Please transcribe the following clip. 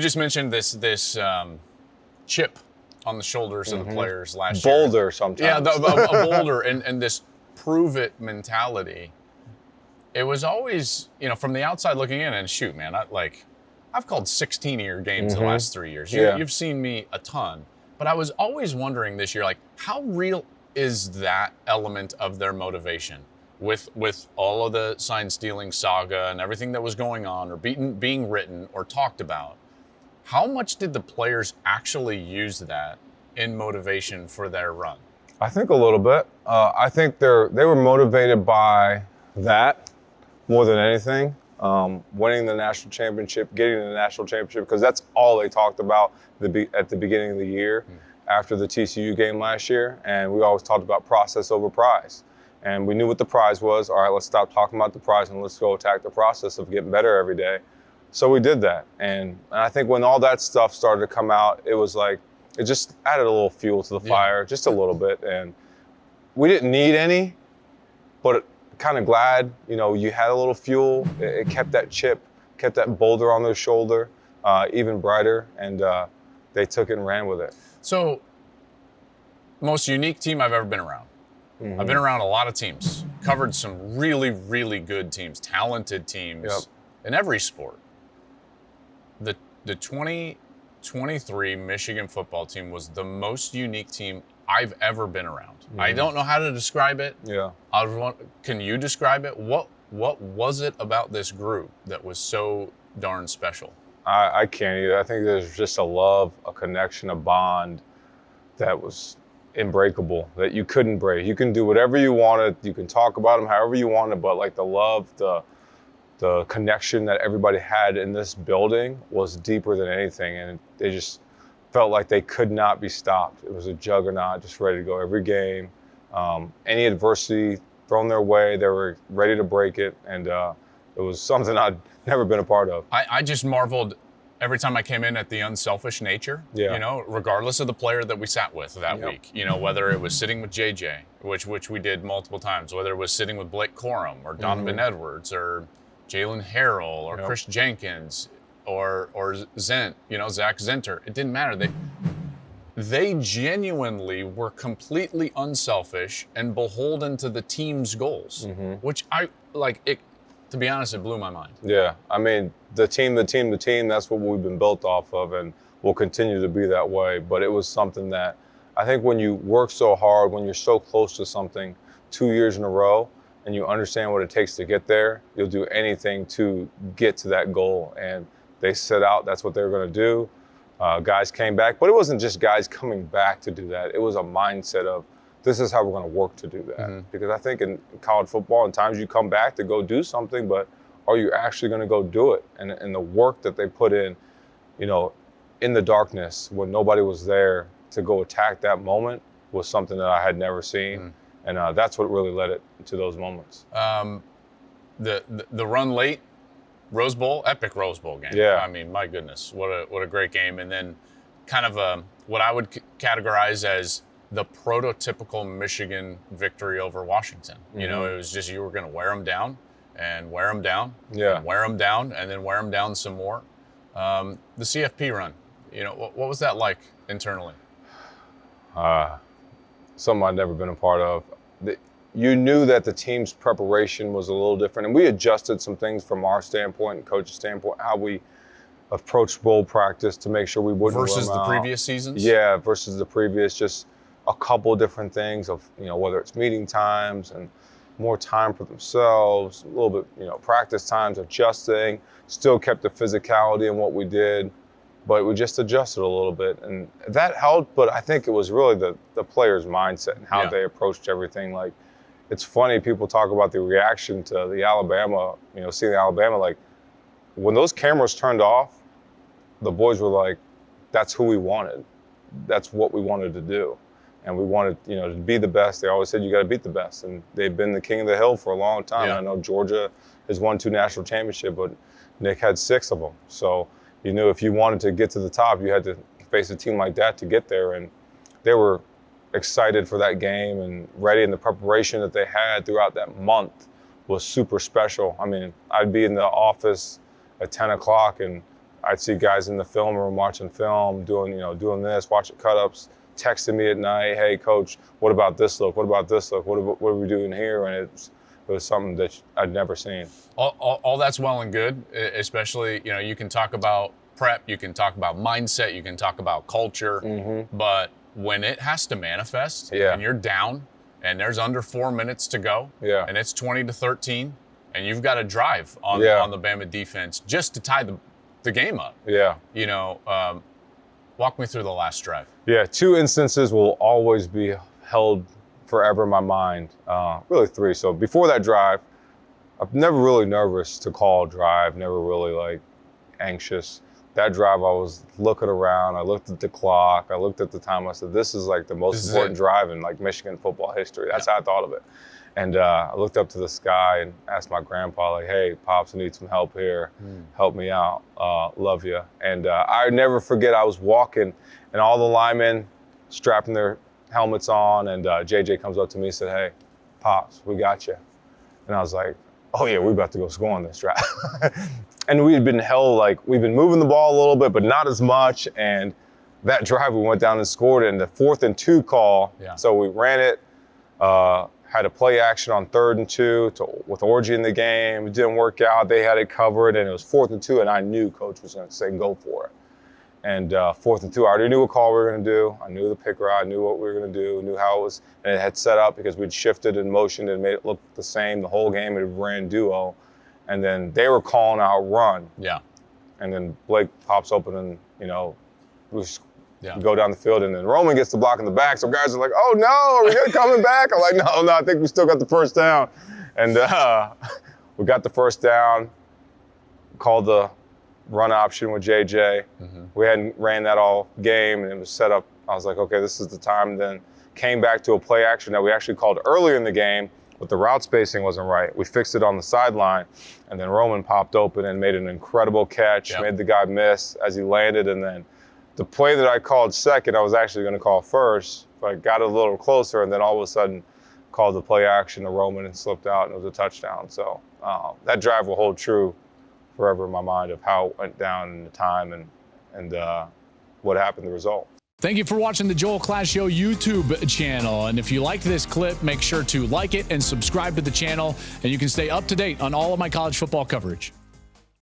just mentioned this chip on the shoulders of the players last year. Boulder sometimes. Yeah, a boulder and this prove it mentality. It was always, from the outside looking in, and shoot, man, I've called 16 of your games the last 3 years. You've seen me a ton. But I was always wondering this year, how real is that element of their motivation with all of the sign stealing saga and everything that was going on or being written or talked about? How much did the players actually use that in motivation for their run? I think a little bit. I think they were motivated by that more than anything. Winning the national championship, getting the national championship, because that's all they talked about at the beginning of the year after the TCU game last year. And we always talked about process over prize. And we knew what the prize was. All right, let's stop talking about the prize and let's go attack the process of getting better every day. So we did that. And I think when all that stuff started to come out, it was like, it just added a little fuel to the fire, just a little bit. And we didn't need any, but kind of glad, you had a little fuel. It kept that chip, kept that boulder on their shoulder even brighter, and they took it and ran with it. So, most unique team I've ever been around. I've been around a lot of teams, covered some really, really good teams, talented teams in every sport. The 2023 Michigan football team was the most unique team I've ever been around. I don't know how to describe it. Yeah. Can you describe it? What was it about this group that was so darn special? I can't either. I think there's just a love, a connection, a bond that was unbreakable, that you couldn't break. You can do whatever you wanted. You can talk about them however you wanted, but the love, the connection that everybody had in this building was deeper than anything. And they just felt like they could not be stopped. It was a juggernaut, just ready to go every game. Any adversity thrown their way, they were ready to break it. And it was something I'd never been a part of. I just marveled every time I came in at the unselfish nature, regardless of the player that we sat with that week, whether it was sitting with JJ, which we did multiple times, whether it was sitting with Blake Corum or Donovan Edwards or Jalen Harrell or Chris Jenkins or Zach Zenter. It didn't matter. They genuinely were completely unselfish and beholden to the team's goals, which to be honest, it blew my mind. Yeah, I mean, the team, that's what we've been built off of, and will continue to be that way. But it was something that I think when you work so hard, when you're so close to something 2 years in a row, and you understand what it takes to get there, you'll do anything to get to that goal. And they set out, that's what they were going to do. Guys came back, but it wasn't just guys coming back to do that. It was a mindset of, this is how we're going to work to do that. Because I think in college football, in times you come back to go do something, but are you actually going to go do it? And the work that they put in, in the darkness when nobody was there to go attack that moment was something that I had never seen. And that's what really led it to those moments. The run late, Rose Bowl, epic Rose Bowl game. Yeah. I mean, my goodness, what a great game. And then kind of what I would categorize as the prototypical Michigan victory over Washington. It was just you were going to wear them down and wear them down, and wear them down, and then wear them down some more. The CFP run, what was that like internally? Something I'd never been a part of. You knew that the team's preparation was a little different, and we adjusted some things from our standpoint and coach's standpoint, how we approached bowl practice to make sure we wouldn't versus the previous seasons. Yeah, versus the previous, just a couple different things of whether it's meeting times and more time for themselves, a little bit practice times, adjusting. Still kept the physicality in what we did, but we just adjusted a little bit, and that helped. But I think it was really the players' mindset and how they approached everything. Like, it's funny, people talk about the reaction to the Alabama, seeing Alabama. Like, when those cameras turned off, the boys were like, that's who we wanted. That's what we wanted to do. And we wanted, to be the best. They always said, you got to beat the best. And they've been the king of the hill for a long time. Yeah. I know Georgia has won 2 national championships, but Nick had 6 of them. So you knew if you wanted to get to the top, you had to face a team like that to get there. And they were excited for that game and ready, and the preparation that they had throughout that month was super special. I mean, I'd be in the office at 10 o'clock and I'd see guys in the film room watching film, doing this, watching cut-ups, texting me at night, hey, coach, what about this look? What about this look? What are we doing here? And it was something that I'd never seen. All that's well and good, especially, you can talk about prep, you can talk about mindset, you can talk about culture, but when it has to manifest and you're down and there's under 4 minutes to go and it's 20-13 and you've got to drive on the Bama defense just to tie the game up. Walk me through the last drive. Yeah, 2 instances will always be held forever in my mind. Really 3. So before that drive, I'm never really nervous to call a drive, never really anxious. That drive, I was looking around, I looked at the clock, I looked at the time, I said, this is the most important drive in Michigan football history. That's how I thought of it. And I looked up to the sky and asked my grandpa, hey, Pops, I need some help here. Help me out. Love you. And I never forget, I was walking and all the linemen strapping their helmets on, and JJ comes up to me and said, hey, Pops, we got you. And I was like, oh yeah, we're about to go score on this drive. And we had been we've been moving the ball a little bit, but not as much. And that drive, we went down and scored it in the 4th and 2 call. So we ran it, had a play action on 3rd and 2 with Orgy in the game. It didn't work out. They had it covered, and it was 4th and 2, and I knew Coach was going to say, go for it. And 4th and 2, I already knew what call we were going to do. I knew the pick route. I knew what we were going to do, knew how it was. And it had set up because we'd shifted and motioned and made it look the same the whole game. It ran duo. And then they were calling out run. And then Blake pops open and, we go down the field. And then Roman gets the block in the back. So guys are like, oh, no, are we coming back? I'm like, no, I think we still got the first down. And we got the first down, called the run option with JJ. We hadn't ran that all game, and it was set up. I was like, okay, this is the time. And then came back to a play action that we actually called earlier in the game, but the route spacing wasn't right. We fixed it on the sideline, and then Roman popped open and made an incredible catch, made the guy miss as he landed. And then the play that I called second, I was actually going to call first, but I got a little closer, and then all of a sudden called the play action to Roman and slipped out, and it was a touchdown. So that drive will hold true forever in my mind of how it went down in the time and what happened, the result. Thank you for watching the Joel Klatt Show YouTube channel. And if you liked this clip, make sure to like it and subscribe to the channel, and you can stay up to date on all of my college football coverage.